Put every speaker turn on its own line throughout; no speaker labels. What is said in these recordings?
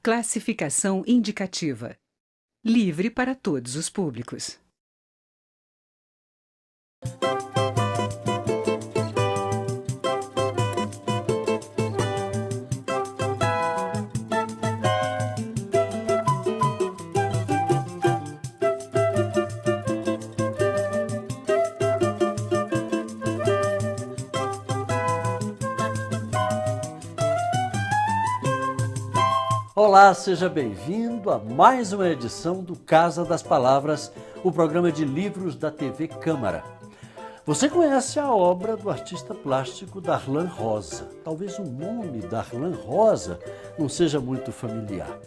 Classificação indicativa. Livre para todos os públicos.
Olá, seja bem-vindo a mais uma edição do Casa das Palavras, o programa de livros da TV Câmara. Você conhece a obra do artista plástico Darlan Rosa. Talvez o nome Darlan Rosa não seja muito familiar.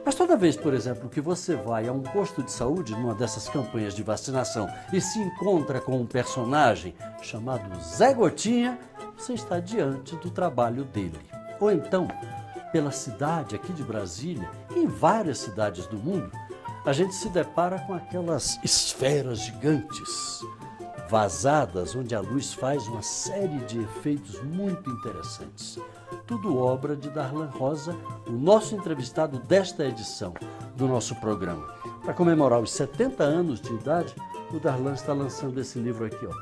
Mas toda vez, por exemplo, que você vai a um posto de saúde numa dessas campanhas de vacinação e se encontra com um personagem chamado Zé Gotinha, você está diante do trabalho dele. Ou então, pela cidade aqui de Brasília e em várias cidades do mundo, a gente se depara com aquelas esferas gigantes, vazadas, onde a luz faz uma série de efeitos muito interessantes. Tudo obra de Darlan Rosa, o nosso entrevistado desta edição do nosso programa. Para comemorar os 70 anos de idade, o Darlan está lançando esse livro aqui, ó.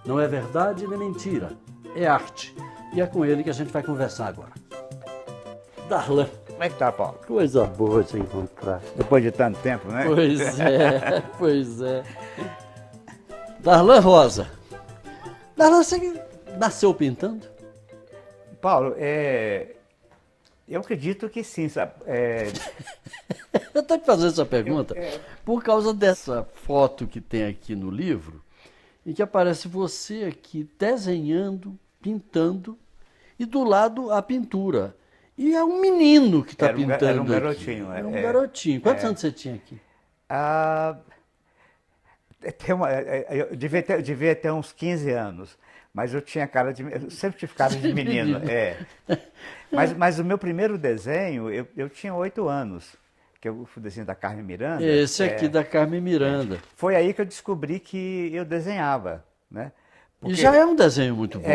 Não é verdade nem mentira, é arte. E é com ele que a gente vai conversar agora. Darlan.
Como é que tá, Paulo?
Coisa boa te encontrar.
Depois de tanto tempo, né?
Pois é. Darlan Rosa. Darlan, você nasceu pintando?
Paulo, eu acredito que sim, sabe?
Eu estou te fazendo essa pergunta por causa dessa foto que tem aqui no livro, em que aparece você aqui desenhando, pintando, e do lado a pintura. E é um menino que está pintando.
Era um garotinho.
Aqui. É um garotinho. Quantos anos você tinha aqui?
Eu devia ter uns 15 anos, mas eu tinha cara de... Eu sempre tive cara de menino. Mas o meu primeiro desenho, eu tinha 8 anos, que eu fui desenho da Carmen Miranda.
Esse aqui da Carmen Miranda.
Foi aí que eu descobri que eu desenhava, né?
Porque, e já é um desenho muito bom,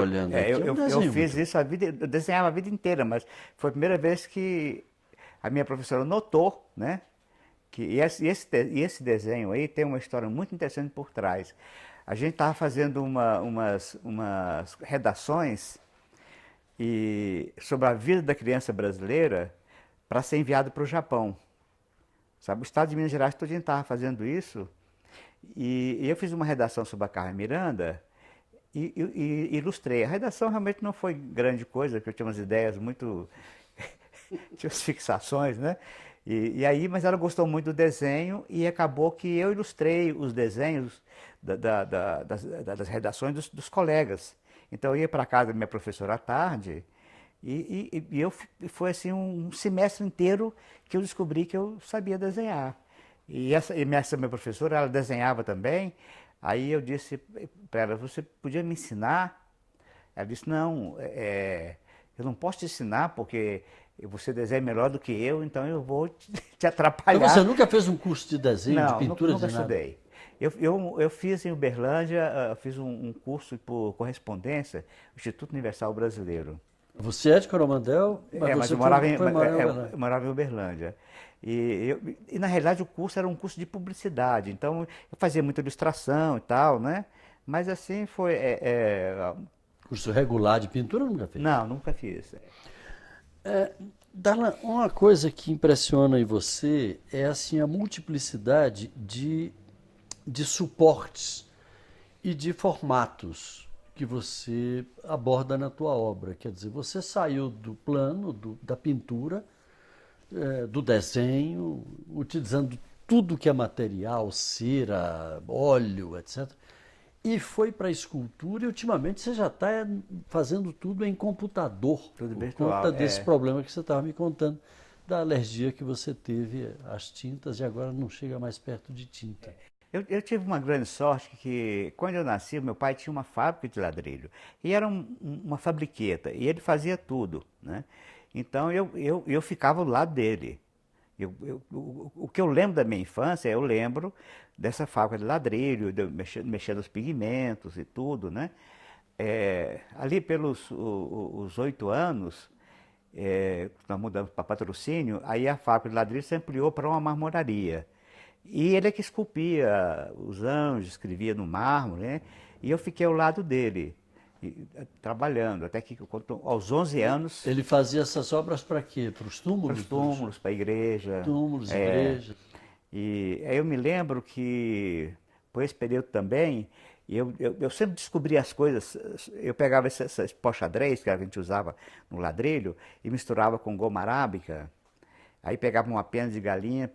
olhando aqui.
Eu fiz isso a vida, eu desenhava a vida inteira, mas foi a primeira vez que a minha professora notou, né? Que esse desenho aí tem uma história muito interessante por trás. A gente estava fazendo umas redações sobre a vida da criança brasileira para ser enviado para o Japão. Sabe, o estado de Minas Gerais todo estava fazendo isso. E eu fiz uma redação sobre a Carmen Miranda e ilustrei. A redação realmente não foi grande coisa, porque eu tinha umas ideias muito... tinha umas fixações, né? Mas ela gostou muito do desenho e acabou que eu ilustrei os desenhos das redações dos colegas. Então eu ia para casa da minha professora à tarde foi assim um semestre inteiro que eu descobri que eu sabia desenhar. E essa minha professora, ela desenhava também. Aí eu disse para ela, você podia me ensinar? Ela disse, não, eu não posso te ensinar porque você desenha melhor do que eu, então eu vou te atrapalhar.
Então você nunca fez um curso de desenho, de pintura?
Nunca estudei. Eu fiz em Uberlândia, fiz um curso por correspondência, Instituto Universal Brasileiro.
Você é de Coromandel,
mas eu morava em Uberlândia. E na realidade o curso era um curso de publicidade, então eu fazia muita ilustração e tal, né? Mas assim foi...
Curso regular de pintura nunca fez?
Não, nunca fiz.
Darlan, uma coisa que impressiona em você é assim, a multiplicidade de suportes e de formatos que você aborda na tua obra. Quer dizer, você saiu do plano, da pintura, do desenho, utilizando tudo que é material, cera, óleo, etc. E foi para a escultura e ultimamente você já está fazendo tudo em computador.
Tudo
por
virtual,
conta desse problema que você estava me contando, da alergia que você teve às tintas e agora não chega mais perto de tinta.
Eu tive uma grande sorte que, quando eu nasci, meu pai tinha uma fábrica de ladrilho. E era uma fabriqueta, e ele fazia tudo, né? Então eu ficava do lado dele. O que eu lembro da minha infância, eu lembro dessa fábrica de ladrilho, de mexer nos pigmentos e tudo, né? Ali pelos os 8 anos, nós mudamos para Patrocínio, aí a fábrica de ladrilho se ampliou para uma marmoraria. E ele é que esculpia os anjos, escrevia no mármore, né? E eu fiquei ao lado dele, trabalhando, até que aos 11 anos,
Ele fazia essas obras para quê? Para os
para
túmulos?
os túmulos, para a igreja.
Túmulos,
É,
igrejas.
E aí eu me lembro que, por esse período também, eu sempre descobria as coisas. Eu pegava essas pochadrez que a gente usava no ladrilho e misturava com goma arábica. Aí pegava uma pena de galinha,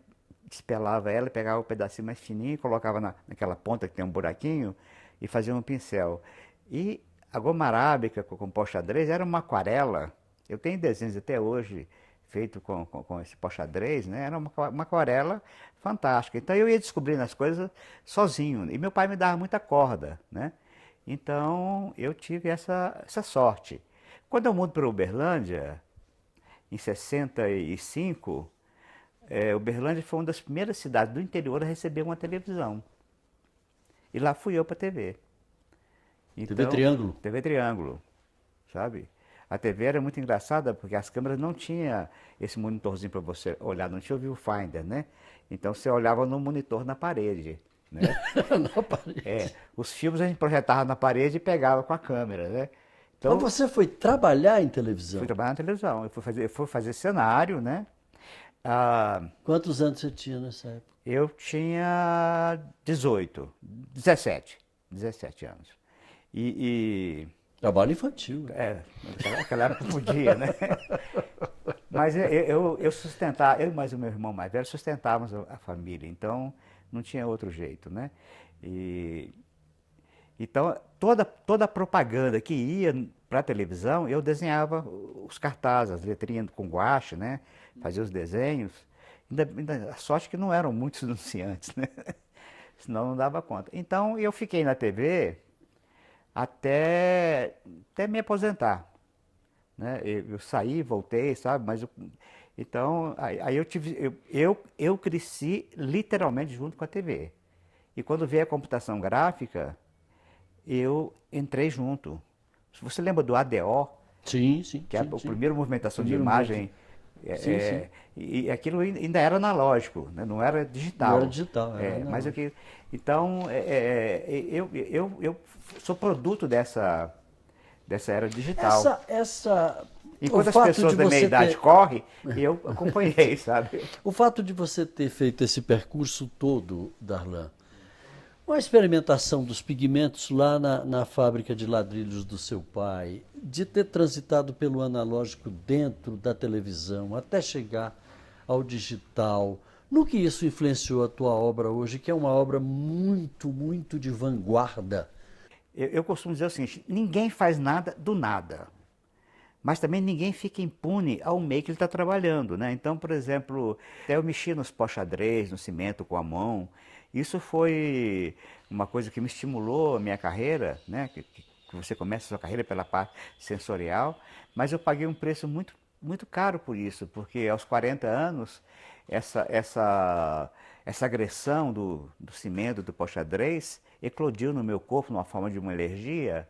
despelava ela, pegava um pedacinho mais fininho e colocava naquela ponta que tem um buraquinho e fazia um pincel. E a goma arábica com pochadrez era uma aquarela. Eu tenho desenhos até hoje feito com esse pochadrez, né? Era uma aquarela fantástica. Então eu ia descobrindo as coisas sozinho. E meu pai me dava muita corda, né? Então eu tive essa sorte. Quando eu mudo para Uberlândia, em 65, Uberlândia foi uma das primeiras cidades do interior a receber uma televisão. E lá fui eu para a TV.
TV Triângulo.
TV Triângulo, sabe? A TV era muito engraçada porque as câmeras não tinham esse monitorzinho para você olhar, não tinha o viewfinder, né? Então você olhava no monitor na parede, né?
Na parede.
Os filmes a gente projetava na parede e pegava com a câmera, né? Então,
Mas você foi trabalhar em televisão?
fui trabalhar na televisão, eu fui fazer cenário, né? Ah,
Quantos anos você tinha nessa época?
eu tinha 17 anos. E
Trabalho infantil.
naquela época podia, né? Mas eu sustentava, eu e mais o meu irmão mais velho sustentávamos a família, então não tinha outro jeito, né? Então toda a propaganda que ia para a televisão, eu desenhava os cartazes, as letrinhas com guache, né? Fazia os desenhos. A sorte que não eram muitos anunciantes, né? Senão não dava conta. Então eu fiquei na TV até me aposentar, né? Eu saí, voltei, sabe? Então aí eu cresci literalmente junto com a TV. E quando veio a computação gráfica, eu entrei junto. Se você lembra do ADO,
Sim, sim.
que é a primeira movimentação de
Primeiro
imagem,
Sim.
e aquilo ainda era analógico, né? Não era digital.
Não era digital, era
Mas
analógico.
então, eu sou produto dessa era digital. Enquanto
o
as
fato
pessoas
de
da minha
você
idade
ter-
correm, eu acompanhei, sabe?
O fato de você ter feito esse percurso todo, Darlan, uma experimentação dos pigmentos lá na fábrica de ladrilhos do seu pai, de ter transitado pelo analógico dentro da televisão até chegar ao digital, no que isso influenciou a tua obra hoje, que é uma obra muito, muito de vanguarda.
Eu costumo dizer o seguinte: ninguém faz nada do nada. Mas também ninguém fica impune ao meio que ele está trabalhando, né? Então, por exemplo, até eu mexi nos pochadrez, no cimento com a mão. Isso foi uma coisa que me estimulou a minha carreira, né? Que você começa a sua carreira pela parte sensorial, mas eu paguei um preço muito, muito caro por isso, porque aos 40 anos, essa agressão do cimento, do pochadrez, eclodiu no meu corpo numa forma de uma alergia,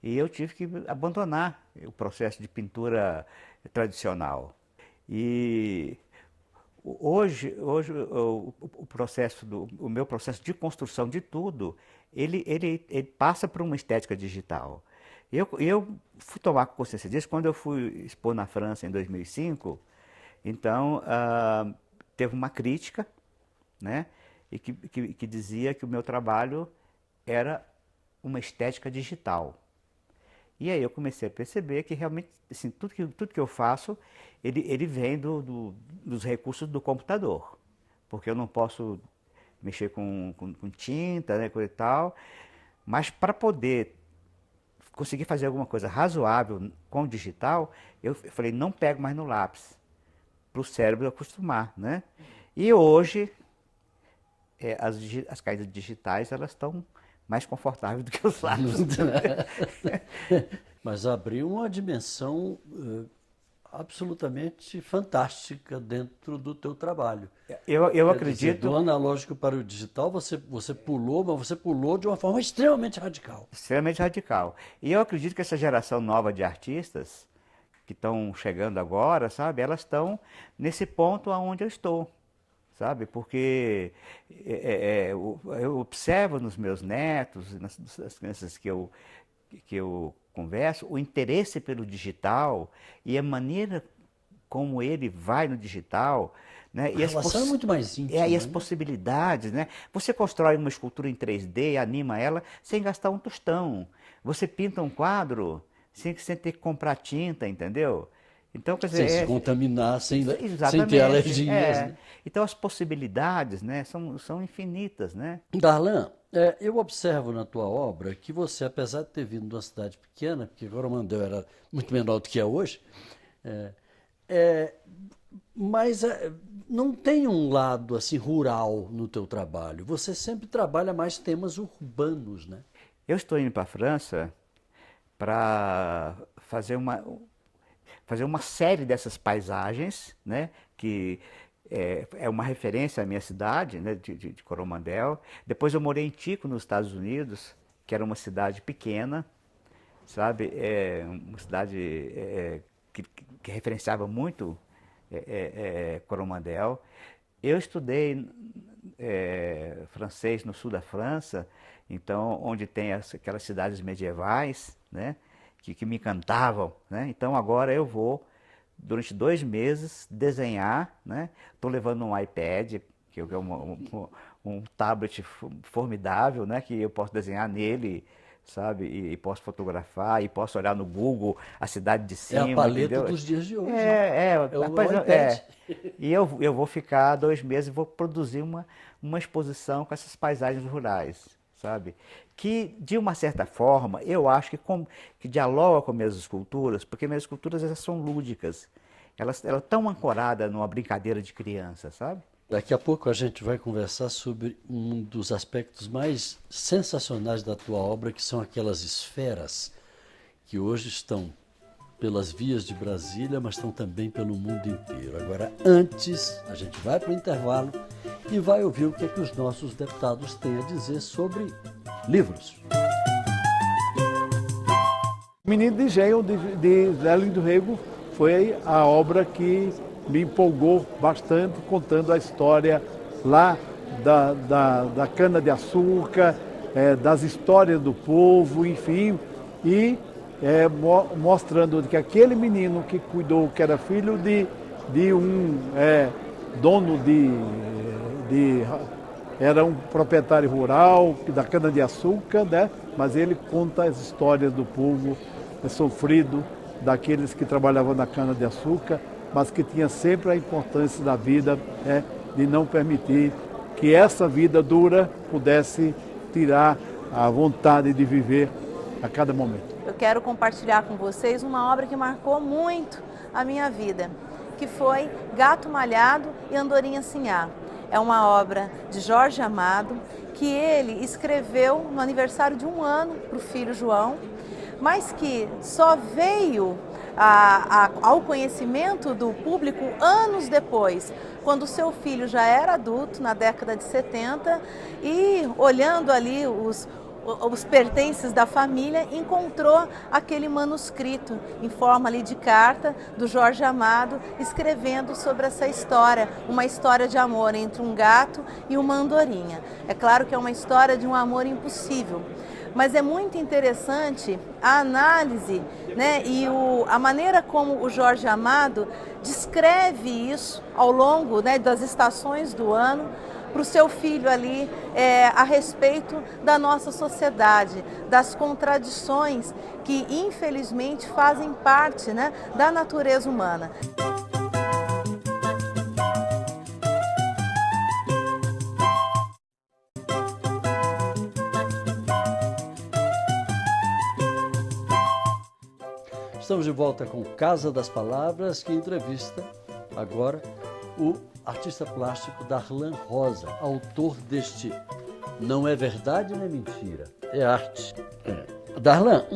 e eu tive que abandonar o processo de pintura tradicional. E hoje o meu processo de construção de tudo, ele passa por uma estética digital. Eu fui tomar consciência disso quando eu fui expor na França em 2005. Então, teve uma crítica, né? E que dizia que o meu trabalho era uma estética digital. E aí eu comecei a perceber que realmente assim, tudo que eu faço, ele vem dos recursos do computador. Porque eu não posso mexer com tinta, né, coisa e tal. Mas para poder conseguir fazer alguma coisa razoável com o digital, eu falei, não pego mais no lápis, para o cérebro acostumar, né? E hoje, as caixas digitais, elas estão mais confortáveis do que os lápis.
Mas abriu uma dimensão absolutamente fantástica dentro do teu trabalho.
Eu
Quer dizer,
acredito...
do analógico para o digital, você pulou, mas você pulou de uma forma extremamente radical.
Extremamente radical. E eu acredito que essa geração nova de artistas, que estão chegando agora, sabe? Elas estão nesse ponto aonde eu estou, sabe? Porque eu observo nos meus netos, nas crianças que eu converso, o interesse pelo digital e a maneira como ele vai no digital, né?
A relação é muito mais íntima,
E as
né?
possibilidades, né? Você constrói uma escultura em 3D, anima ela sem gastar um tostão. Você pinta um quadro sem ter que comprar tinta, entendeu? Então, quer dizer,
Sem se contaminar, sem
exatamente,
ter alergias, né?
Então as possibilidades, né, são infinitas, né?
Darlan, eu observo na tua obra que você, apesar de ter vindo de uma cidade pequena, porque Coromandel era muito menor do que é hoje, é, é, mas não tem um lado assim rural no teu trabalho. Você sempre trabalha mais temas urbanos, né?
Eu estou indo para a França para fazer uma série dessas paisagens, né, que é uma referência à minha cidade, né, de Coromandel. Depois eu morei em Tico, nos Estados Unidos, que era uma cidade pequena, sabe, uma cidade que referenciava muito Coromandel. Eu estudei francês no sul da França, então onde tem aquelas cidades medievais, né, que me encantavam, né? Então agora eu vou durante 2 meses desenhar, né? Estou levando um iPad, que é um tablet formidável, né? Que eu posso desenhar nele, sabe? E posso fotografar, e posso olhar no Google a cidade de
É
cima,
a paleta
entendeu?
dos dias de hoje, né?
É,
É o
rapaz,
iPad.
E eu vou ficar 2 meses e vou produzir uma exposição com essas paisagens rurais, sabe? Que, de uma certa forma, eu acho que dialoga com minhas esculturas, porque minhas esculturas elas são lúdicas. Elas estão ancoradas numa brincadeira de criança, sabe?
Daqui a pouco a gente vai conversar sobre um dos aspectos mais sensacionais da tua obra, que são aquelas esferas que hoje estão pelas vias de Brasília, mas estão também pelo mundo inteiro. Agora, antes, a gente vai para o intervalo e vai ouvir o que é que os nossos deputados têm a dizer sobre livros.
Menino de Engenho, de Zé Lindo Rego, foi a obra que me empolgou bastante, contando a história lá da cana-de-açúcar, das histórias do povo, enfim, e mostrando que aquele menino que cuidou, que era filho de um dono era um proprietário rural da cana-de-açúcar, né? Mas ele conta as histórias do povo sofrido, daqueles que trabalhavam na cana-de-açúcar, mas que tinha sempre a importância da vida, de não permitir que essa vida dura pudesse tirar a vontade de viver a cada momento.
Eu quero compartilhar com vocês uma obra que marcou muito a minha vida, que foi Gato Malhado e Andorinha Sinhá. É uma obra de Jorge Amado, que ele escreveu no aniversário de 1 ano para o filho João, mas que só veio ao conhecimento do público anos depois, quando seu filho já era adulto, na década de 70, e olhando ali os pertences da família, encontrou aquele manuscrito em forma ali de carta do Jorge Amado, escrevendo sobre essa história, uma história de amor entre um gato e uma andorinha. É claro que é uma história de um amor impossível, mas é muito interessante a análise, né, e a maneira como o Jorge Amado descreve isso ao longo, né, das estações do ano, para o seu filho ali, a respeito da nossa sociedade, das contradições que infelizmente fazem parte, né, da natureza humana.
Estamos de volta com Casa das Palavras, que entrevista agora o artista plástico Darlan Rosa, autor deste Não é Verdade nem Mentira, é Arte. Darlan,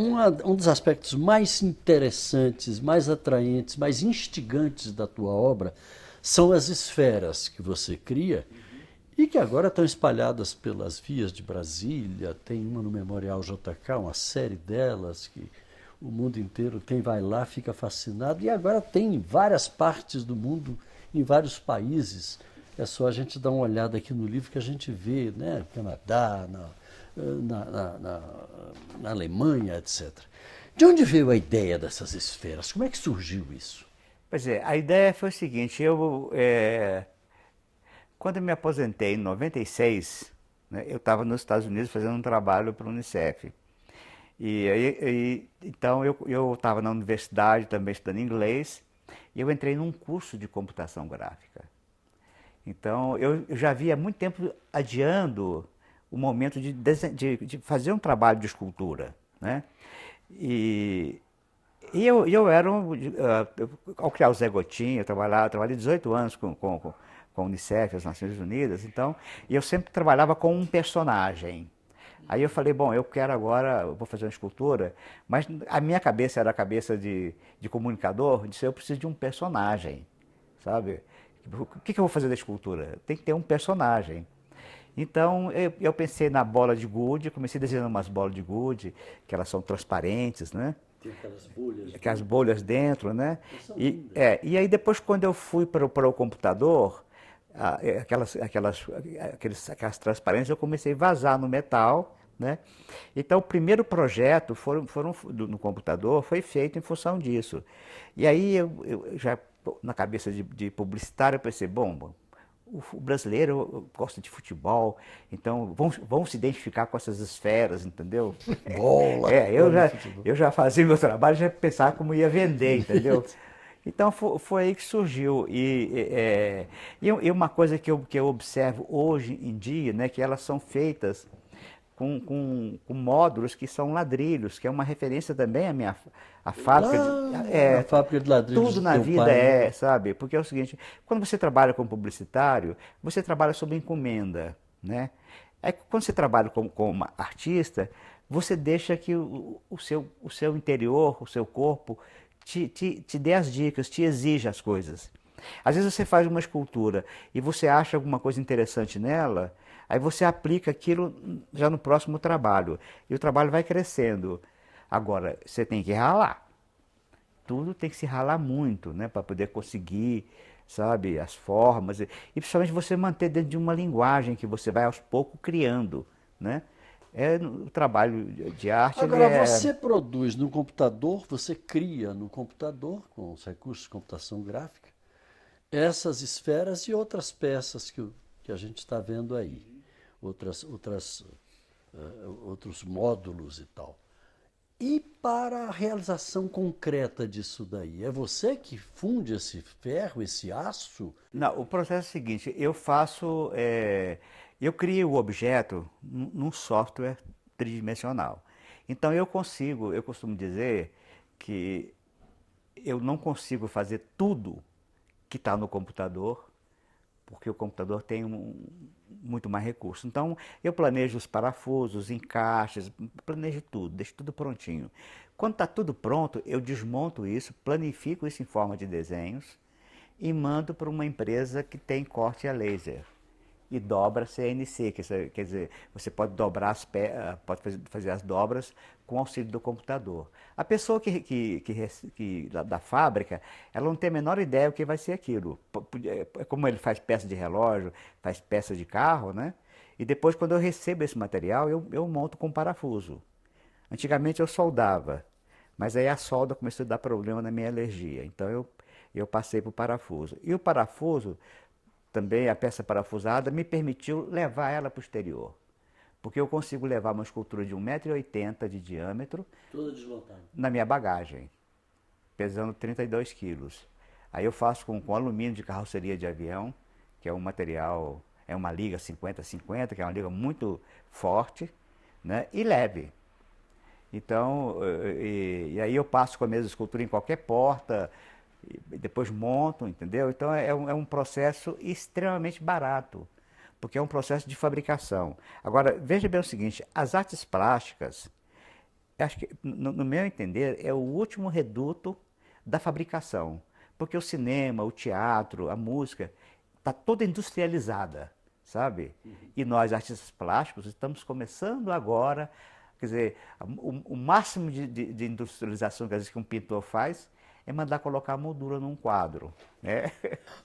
um dos aspectos mais interessantes, mais atraentes, mais instigantes da tua obra são as esferas que você cria e que agora estão espalhadas pelas vias de Brasília. Tem uma no Memorial JK, uma série delas que o mundo inteiro, quem vai lá fica fascinado. E agora tem em várias partes do mundo, em vários países. É só a gente dar uma olhada aqui no livro que a gente vê, né? Canadá, na Alemanha, etc. De onde veio a ideia dessas esferas? Como é que surgiu isso?
Pois é, a ideia foi o seguinte, quando eu me aposentei em 96, né, eu estava nos Estados Unidos fazendo um trabalho para o Unicef. Então eu estava na universidade também estudando inglês e eu entrei num curso de computação gráfica. Então eu já havia muito tempo adiando o momento de fazer um trabalho de escultura, né? E eu era, ao criar o Zé Gotinha, eu trabalhei 18 anos com a Unicef, as Nações Unidas, então, e eu sempre trabalhava com um personagem. Aí eu falei, bom, eu quero agora, eu vou fazer uma escultura, mas a minha cabeça era a cabeça de comunicador, disse, eu preciso de um personagem, sabe? O que eu vou fazer da escultura? Tem que ter um personagem. Então eu pensei na bola de gude, comecei desenhando umas bolas de gude, que elas são transparentes, né?
Tem aquelas bolhas.
Aquelas bolhas dentro, né? E aí depois quando eu fui para o computador, aquelas transparências, eu comecei a vazar no metal, né? Então o primeiro projeto no computador foi feito em função disso. E aí eu já, na cabeça de publicitário, eu pensei, bom, o brasileiro gosta de futebol, então vamos se identificar com essas esferas, entendeu?
Bola!
Eu já fazia meu trabalho, já pensava como ia vender, entendeu? Então foi aí que surgiu. E uma coisa que eu observo hoje em dia, né, que elas são feitas com módulos que são ladrilhos, que é uma referência também à fábrica
a fábrica de ladrilhos.
Tudo na vida pai, sabe? Porque é o seguinte, quando você trabalha como publicitário, você trabalha sob encomenda, né? Aí quando você trabalha como artista, você deixa que o seu interior, o seu corpo, te dê as dicas, te exija as coisas. Às vezes você faz uma escultura e você acha alguma coisa interessante nela, aí você aplica aquilo já no próximo trabalho. E o trabalho vai crescendo. Agora, você tem que ralar. Tudo tem que se ralar muito, né? Para poder conseguir, sabe, as formas. E principalmente você manter dentro de uma linguagem que você vai aos poucos criando, né? O trabalho de arte.
Agora, você produz no computador, você cria no computador, com os recursos de computação gráfica, essas esferas e outras peças que a gente está vendo aí. Outros módulos e tal. E para a realização concreta disso daí, é você que funde esse ferro, esse aço?
Não, o processo é o seguinte, eu crio o objeto num software tridimensional. Então eu costumo dizer que eu não consigo fazer tudo que está no computador, porque o computador tem muito mais recursos. Então, eu planejo os parafusos, encaixes, planejo tudo, deixo tudo prontinho. Quando está tudo pronto, eu desmonto isso, planifico isso em forma de desenhos e mando para uma empresa que tem corte a laser e dobra CNC, quer dizer, você pode dobrar pode fazer as dobras com auxílio do computador. A pessoa da fábrica, ela não tem a menor ideia o que vai ser aquilo. Como ele faz peça de relógio, faz peça de carro, né? E depois, quando eu recebo esse material, eu monto com parafuso. Antigamente eu soldava, mas aí a solda começou a dar problema na minha alergia. Então eu passei para o parafuso. E o parafuso, também a peça parafusada, me permitiu levar ela para o exterior. Porque eu consigo levar uma escultura de 1,80 m de diâmetro
toda desmontada
na minha bagagem, pesando 32 quilos. Aí eu faço com alumínio de carroceria de avião, que é um material, é uma liga 50-50, que é uma liga muito forte, né, e leve. Então, e aí eu passo com a mesma escultura em qualquer porta, e depois monto, entendeu? Então é um processo extremamente barato, porque é um processo de fabricação. Agora, veja bem o seguinte, as artes plásticas, acho que, no meu entender, é o último reduto da fabricação, porque o cinema, o teatro, a música, está toda industrializada, sabe? E nós, artistas plásticos, estamos começando agora Quer dizer, o máximo de industrialização que às vezes que um pintor faz é mandar colocar a moldura num quadro, né?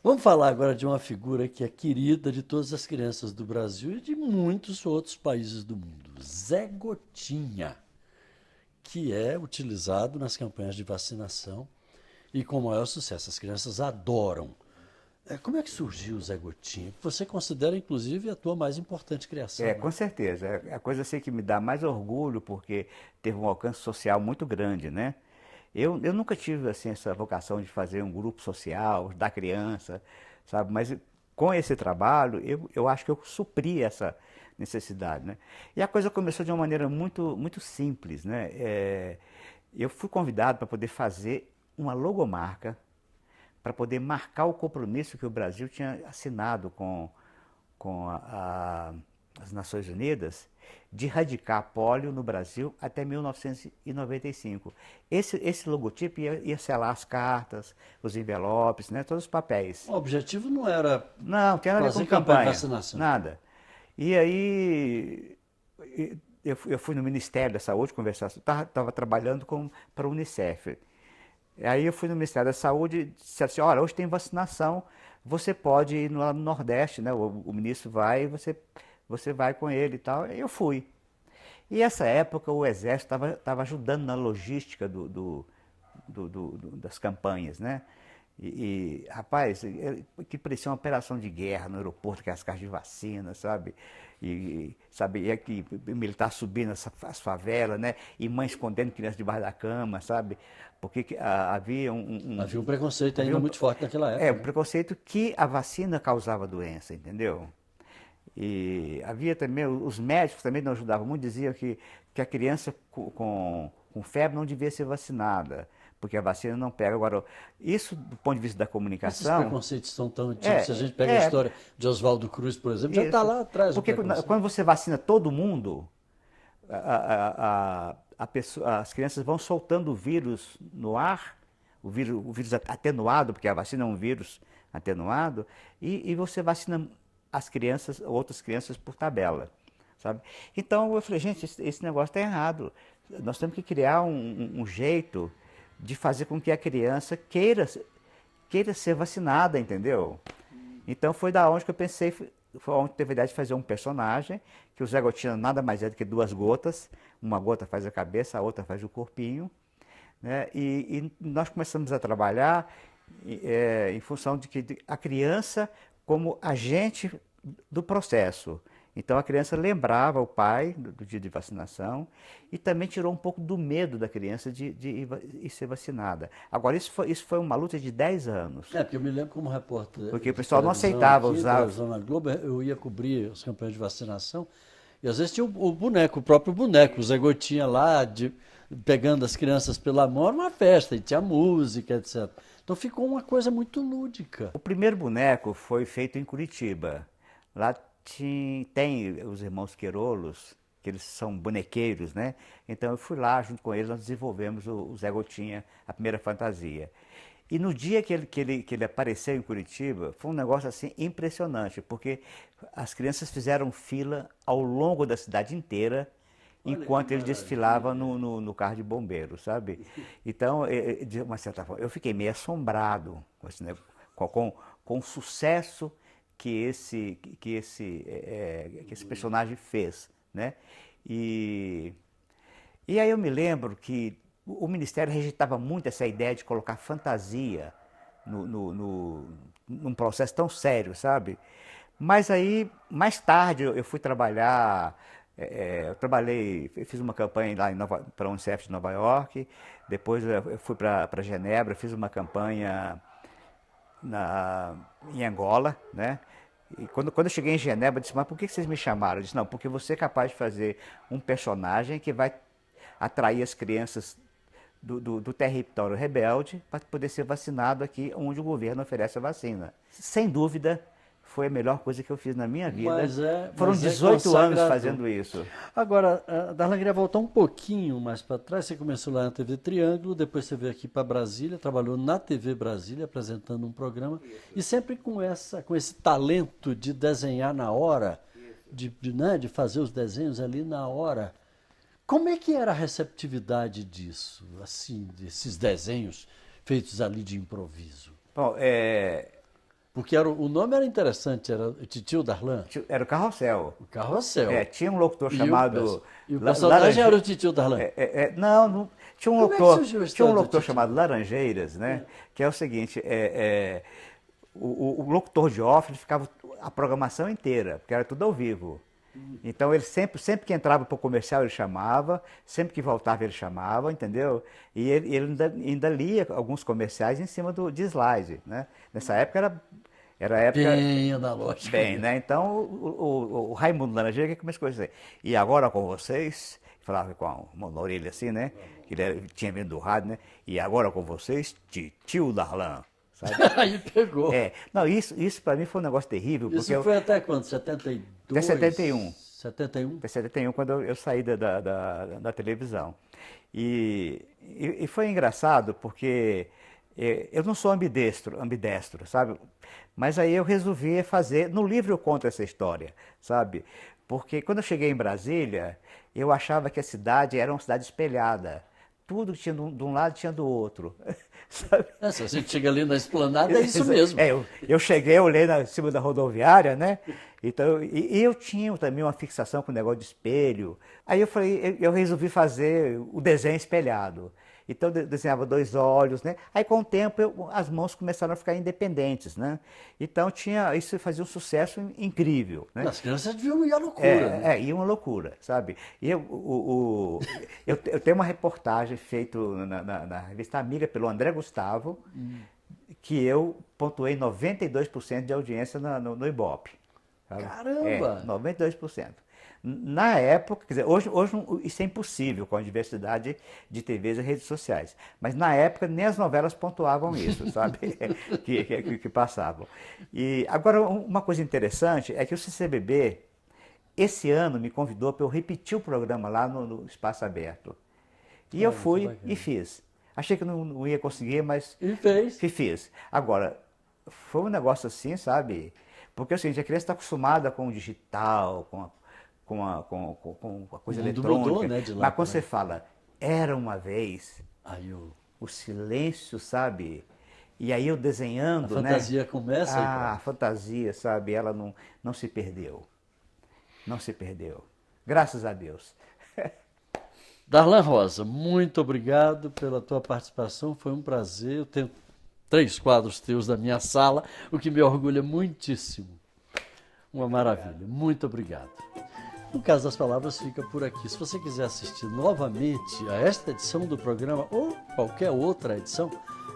Vamos falar agora de uma figura que é querida de todas as crianças do Brasil e de muitos outros países do mundo, Zé Gotinha, que é utilizado nas campanhas de vacinação e com maior sucesso. As crianças adoram. Como é que surgiu o Zé Gotinha? Você considera, inclusive, a tua mais importante criação, né?
Com certeza. É a coisa assim que me dá mais orgulho, porque teve um alcance social muito grande, né? Eu nunca tive assim, essa vocação de fazer um grupo social, da criança, sabe? Mas com esse trabalho, eu acho que eu supri essa necessidade, né? E a coisa começou de uma maneira muito simples, né? Eu fui convidado para poder fazer uma logomarca, para poder marcar o compromisso que o Brasil tinha assinado com as Nações Unidas de erradicar a pólio no Brasil até 1995. Esse logotipo ia selar as cartas, os envelopes, né, todos os papéis.
O objetivo não era
Não tinha nada a ver
fazer
com
campanha de
campanha,
vacinação.
nada. E aí eu fui no Ministério da Saúde conversar, estava trabalhando para a Unicef. Aí eu fui no Ministério da Saúde e disse assim, olha, hoje tem vacinação, você pode ir no Nordeste, né? O ministro vai, você vai com ele e tal. Aí eu fui. E essa época o Exército estava ajudando na logística das campanhas, né? Rapaz, que parecia uma operação de guerra no aeroporto, que as caixas de vacina, sabe? E que militar subindo as favelas, né? E mãe escondendo crianças debaixo da cama, sabe? Porque havia
Havia um preconceito ainda muito forte naquela época.
um preconceito que a vacina causava doença, entendeu? E havia também, os médicos também não ajudavam muito, diziam que a criança com febre não devia ser vacinada, porque a vacina não pega. Agora, isso do ponto de vista da
Esses
comunicação...
preconceitos são tão antigos. Se a gente pega a história de Oswaldo Cruz, por exemplo, já está
Isso.
lá atrás.
Porque quando você vacina todo mundo, as crianças vão soltando o vírus no ar, o vírus atenuado, porque a vacina é um vírus atenuado, e você vacina as crianças, outras crianças por tabela, sabe? Então eu falei, gente, esse negócio está errado. Nós temos que criar um jeito de fazer com que a criança queira ser vacinada, entendeu? Então foi da onde que eu pensei, foi onde teve a ideia de fazer um personagem, que o Zé Gotinha nada mais é do que duas gotas, uma gota faz a cabeça, a outra faz o corpinho, né? E nós começamos a trabalhar em função de que a criança como agente do processo. Então a criança lembrava o pai do dia de vacinação e também tirou um pouco do medo da criança de ir ser vacinada. Agora isso foi uma luta de 10 anos.
Porque eu me lembro como repórter.
Porque o pessoal não aceitava usar.
Na Globo, eu ia cobrir as campanhas de vacinação e às vezes tinha o próprio boneco, o Zé Gotinha lá, pegando as crianças pela mão, era uma festa, e tinha música, etc. Então ficou uma coisa muito lúdica.
O primeiro boneco foi feito em Curitiba. Lá tem os irmãos Queirolos, que eles são bonequeiros, né? Então eu fui lá, junto com eles, nós desenvolvemos o Zé Gotinha, a primeira fantasia. E no dia que ele apareceu em Curitiba, foi um negócio assim impressionante, porque as crianças fizeram fila ao longo da cidade inteira, enquanto ele desfilava no carro de bombeiro, sabe? Então, de uma certa forma, eu fiquei meio assombrado com esse negócio, com o sucesso que esse personagem fez, né? E aí eu me lembro que o Ministério rejeitava muito essa ideia de colocar fantasia num processo tão sério, sabe? Mas aí, mais tarde, eu fui trabalhar, eu fiz uma campanha lá para a Unicef de Nova York, depois eu fui para Genebra, fiz uma campanha em Angola, né? E quando eu cheguei em Genebra, eu disse, mas por que vocês me chamaram? Eu disse, não, porque você é capaz de fazer um personagem que vai atrair as crianças do território rebelde para poder ser vacinado aqui onde o governo oferece a vacina. Sem dúvida, foi a melhor coisa que eu fiz na minha vida. Foram 18 anos fazendo isso.
Agora, Darlan, queria voltar um pouquinho mais para trás. Você começou lá na TV Triângulo, depois você veio aqui para Brasília, trabalhou na TV Brasília apresentando um programa e sempre com esse talento de desenhar na hora, de fazer os desenhos ali na hora. Como é que era a receptividade disso, assim, desses desenhos feitos ali de improviso?
Bom,
Porque o nome era interessante, era Titio Darlan,
era o Carrossel.
o Carrossel.
Tinha um locutor
E
chamado...
E o personagem
Laranje-
era o Titio Darlan.
não, tinha um
Como é que
locutor,
surgiu a
tinha um
história do
locutor
Titio?
chamado Laranjeiras, né? Que é o seguinte, o locutor de off ele ficava a programação inteira, porque era tudo ao vivo. Então ele sempre que entrava para o comercial ele chamava, sempre que voltava ele chamava, entendeu? E ele ainda lia alguns comerciais em cima de slide, né? Nessa época era a época...
Bem analógico.
Bem, né? Então o Raimundo Laranjeira que começou a dizer, e agora com vocês, falava com uma orelha assim, né? Que ele tinha vindo do rádio, né? E agora com vocês, Titio Darlan, sabe?
Aí pegou.
Não, isso para mim foi um negócio terrível, porque
Isso foi até quando? 72?
Até 71.
71?
Foi em 71 quando eu saí da televisão. E foi engraçado porque eu não sou ambidestro, sabe? Mas aí eu resolvi fazer, no livro eu conto essa história, sabe? Porque quando eu cheguei em Brasília, eu achava que a cidade era uma cidade espelhada. Tudo que tinha de um lado tinha do outro, sabe?
Se a gente chega ali na esplanada, é isso mesmo.
Eu cheguei, eu olhei em cima da rodoviária, né? Então, e eu tinha também uma fixação com o negócio de espelho. Aí eu falei, eu resolvi fazer o desenho espelhado. Então eu desenhava 2 olhos, né? Aí com o tempo as mãos começaram a ficar independentes, né? Então isso fazia um sucesso incrível, né?
As crianças deviam ir à loucura. Né?
E uma loucura, sabe? E eu tenho uma reportagem feita na revista Amiga pelo André Gustavo, que eu pontuei 92% de audiência no Ibope. Sabe?
Caramba!
92%. Na época, quer dizer, hoje isso é impossível com a diversidade de TVs e redes sociais. Mas na época nem as novelas pontuavam isso, sabe? que passavam. E agora uma coisa interessante é que o CCBB, esse ano, me convidou para eu repetir o programa lá no Espaço Aberto. E eu fui e fiz. Achei que não ia conseguir, mas
E fez.
fiz. Agora, foi um negócio assim, sabe? Porque é o seguinte, a criança está acostumada com o digital, com a coisa
O mundo
eletrônica.
mudou, né, de lá
Mas quando
pra
você fala, era uma vez,
Aí
o silêncio, sabe? E aí eu desenhando,
a fantasia começa aí.
a fantasia, sabe? Ela não se perdeu. Não se perdeu. Graças a Deus.
Darlan Rosa, muito obrigado pela tua participação, foi um prazer. Eu tenho 3 quadros teus na minha sala, o que me orgulha muitíssimo. Uma maravilha, muito obrigado. No Caso das Palavras fica por aqui. Se você quiser assistir novamente a esta edição do programa ou qualquer outra edição,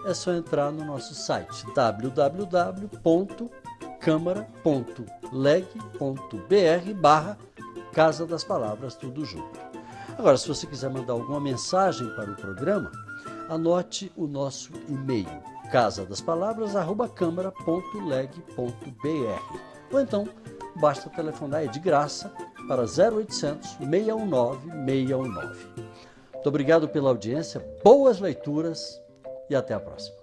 é só entrar no nosso site www.câmara.leg.br/Casa das Palavras, tudo junto. Agora, se você quiser mandar alguma mensagem para o programa, anote o nosso e-mail, casadaspalavras@câmara.leg.br. Ou então, basta telefonar, é de graça, para 0800 619 619. Muito obrigado pela audiência, boas leituras e até a próxima.